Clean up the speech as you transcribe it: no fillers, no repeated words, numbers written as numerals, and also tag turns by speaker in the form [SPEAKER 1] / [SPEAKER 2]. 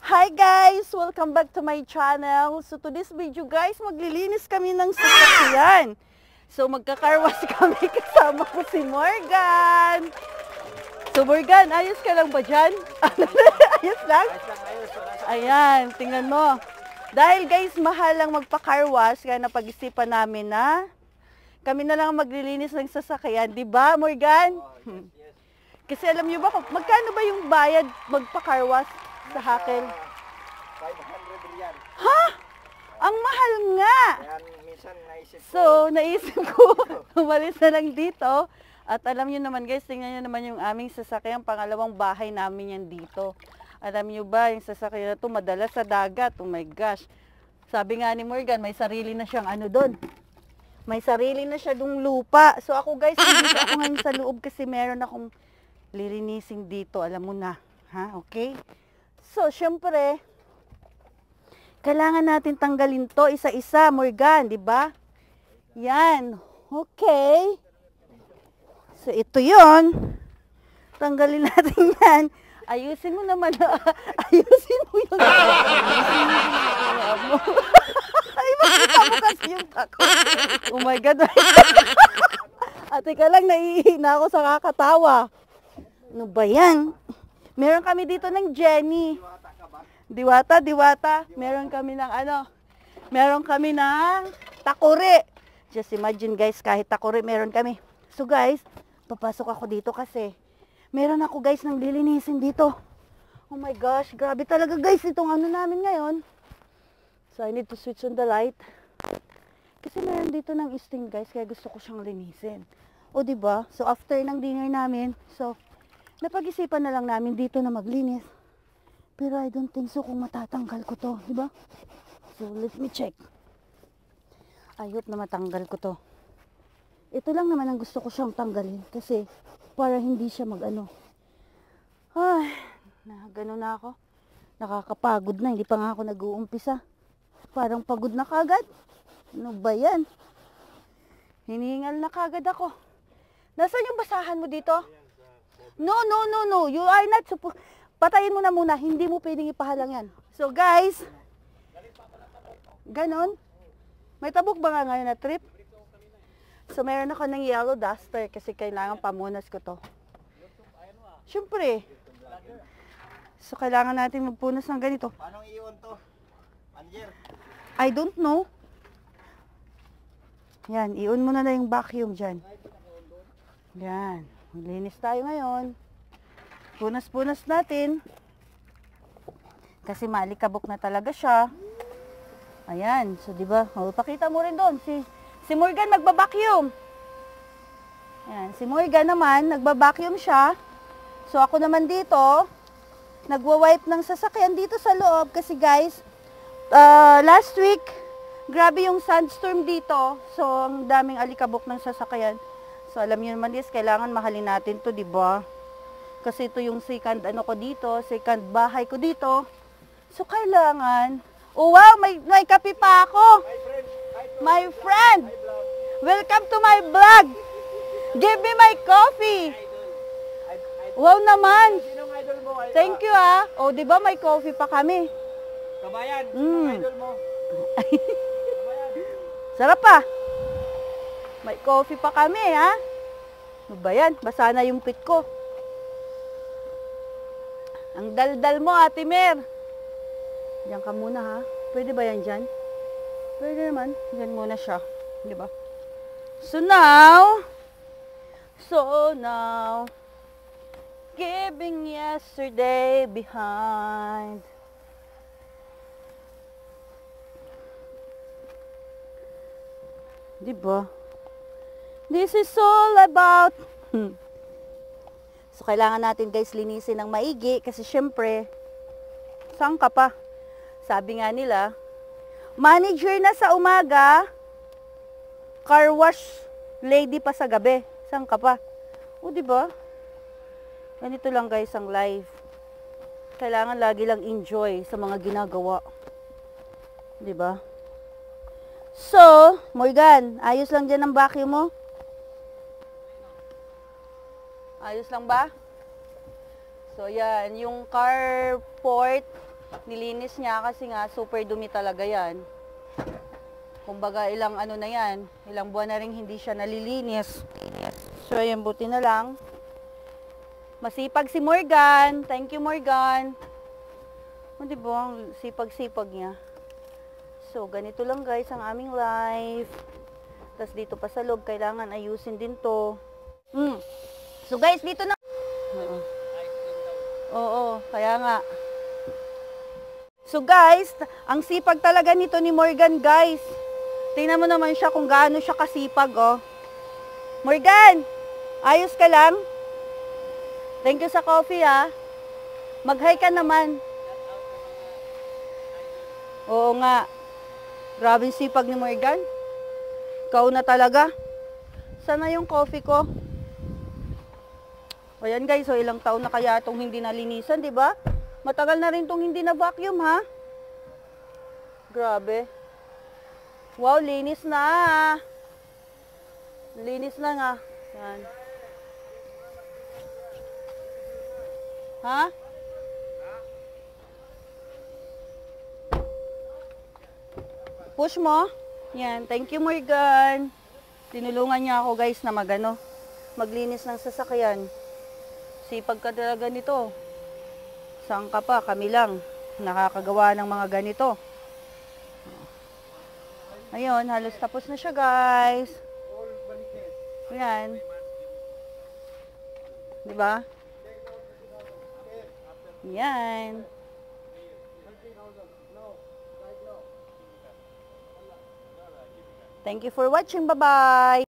[SPEAKER 1] Hi guys! Welcome back to my channel. So to this video guys, maglilinis kami ng sasakyan. So magkakarwas kami kasama ko si Morgan. So Morgan, ayos ka lang ba dyan? Ayos lang? Ayan, tingnan mo. Dahil guys, mahal lang magpakarwas, kaya napag-isipan namin na kami na lang maglilinis ng sasakyan. Diba Morgan? Kasi alam niyo ba, magkano ba yung bayad magpakarwas sa Hakel?
[SPEAKER 2] 500 riyal.
[SPEAKER 1] Ha? Ang mahal nga!
[SPEAKER 2] Yan, minsan naisip ko.
[SPEAKER 1] So, naisip ko, umalis na lang dito. At alam niyo naman guys, tingnan niyo naman yung aming sasakyan. Pangalawang bahay namin yan dito. Alam niyo ba, yung sasakyan na to madalas sa dagat. Oh my gosh. Sabi nga ni Morgan, may sarili na siyang ano doon. May sarili na siya dong lupa. So ako guys, hindi ako ngayon sa loob kasi meron akong lilinisin dito. Alam mo na. Ha? Okay? So, syempre, kailangan natin tanggalin to isa-isa, Morgan, di ba? Yan. Okay. So, ito yon. Tanggalin natin yan. Ayusin mo naman. Ayusin mo yun. Ay, makita mo kasi yung tako. Oh my God. Ate ka lang, naiihina ako sa kakatawa. Ano ba yan? Meron kami dito ng Jenny. Diwata. Meron kami ng ano? Meron kami ng takore. Just imagine guys, kahit takore meron kami. So guys, papasok ako dito kasi meron ako guys ng lilinisin dito. Oh my gosh, grabe talaga guys itong ano namin ngayon. So I need to switch on the light. Kasi meron dito ng stain guys, kaya gusto ko siyang linisin. O diba? So after ng dinner namin, so napag-isipan na lang namin dito na maglinis. Pero I don't think so kung matatanggal ko to, di ba? So let me check. I hope na matanggal ko to. Ito lang naman ang gusto ko siyang tanggalin kasi para hindi siya mag-ano. Ay, gano'n na ako. Nakakapagod na, hindi pa nga ako nag-uumpisa. Parang pagod na kagad. Ano ba yan? Hiningal na kagad ako. Nasaan yung basahan mo dito? No. You are not supposed... Patayin mo na muna. Hindi mo pwedeng ipahalang yan. So guys, ganon. May tabok ba nga ngayon na trip? So meron ako ng yellow duster kasi kailangan pamunas ko to. Siyempre. So kailangan natin magpunas ng ganito.
[SPEAKER 2] Paano iyon to? Anjer?
[SPEAKER 1] I don't know. Yan, ion mo na yung vacuum dyan. Yan. Maglinis tayo ngayon. Punas-punas natin. Kasi malikabok na talaga siya. Ayan. So, di ba? Oh, pakita mo rin doon. Si Morgan nagba-vacuum. Ayan. Si Morgan naman, nagba-vacuum siya. So, ako naman dito, nagwa-wipe ng sasakyan dito sa loob. Kasi guys, last week, grabe yung sandstorm dito. So, ang daming alikabok ng sasakyan. So, alam niyo naman guys, kailangan mahalin natin to, di ba? Kasi ito yung second ano ko dito, second bahay ko dito. So, kailangan... Oh, wow! May kape pa ako! My friend! Welcome to my vlog! Give me my coffee! Wow naman!
[SPEAKER 2] Sinong idol mo?
[SPEAKER 1] Thank you ah! Oh, di ba may coffee pa kami?
[SPEAKER 2] Kabayan, sinong idol mo?
[SPEAKER 1] Sarap pa! May coffee pa kami ha? Ano ba yan? Basa na yung pit ko. Ang daldal mo, Ate Mer. Diyan ka muna ha. Pwede ba yan dyan? Pwede naman. Diyan muna siya. Di ba? So now, giving yesterday behind. Di ba? This is all about... So, kailangan natin guys linisin ng maigi kasi syempre, saan ka pa? Sabi nga nila, manager na sa umaga, car wash lady pa sa gabi. Saan ka pa? O, diba? Ganito lang guys ang life. Kailangan lagi lang enjoy sa mga ginagawa. Diba? So, Morgan, ayos lang dyan ang vacuum mo? Ayos lang ba? So, yan. Yung carport, Nilinis niya kasi nga super dumi talaga yan. Kumbaga ilang ano na yan, ilang buwan na rin hindi siya nalilinis. So ayan, buti na lang. Masipag si Morgan. Thank you, Morgan. O, diba, ang sipag-sipag niya. So, ganito lang guys ang aming life. Tapos dito pa sa loob, kailangan ayusin din to. So guys, dito na. Oo, kaya nga. So guys, ang sipag talaga nito ni Morgan guys. Tingnan mo naman siya kung gaano siya kasipag, oh. Morgan, ayos ka lang? Thank you sa coffee, ah. Mag-hi ka naman. Oo nga. Grabe sipag ni Morgan. Ikaw na talaga. Sana yung coffee ko? Ayan guys, so ilang taon na kaya itong hindi nalinisan, di ba? Matagal na rin itong hindi na vacuum, ha? Grabe. Wow, linis na. Linis na nga. Yan. Ha? Push mo. Yan. Thank you, Morgan. Tinulungan niya ako, guys, na maglinis ng sasakyan. Sipag ka talaga nito. Saan ka pa? Kami lang. Nakakagawa ng mga ganito. Ayun, halos tapos na siya, guys. Ayan. Diba? Yan. Thank you for watching. Bye-bye.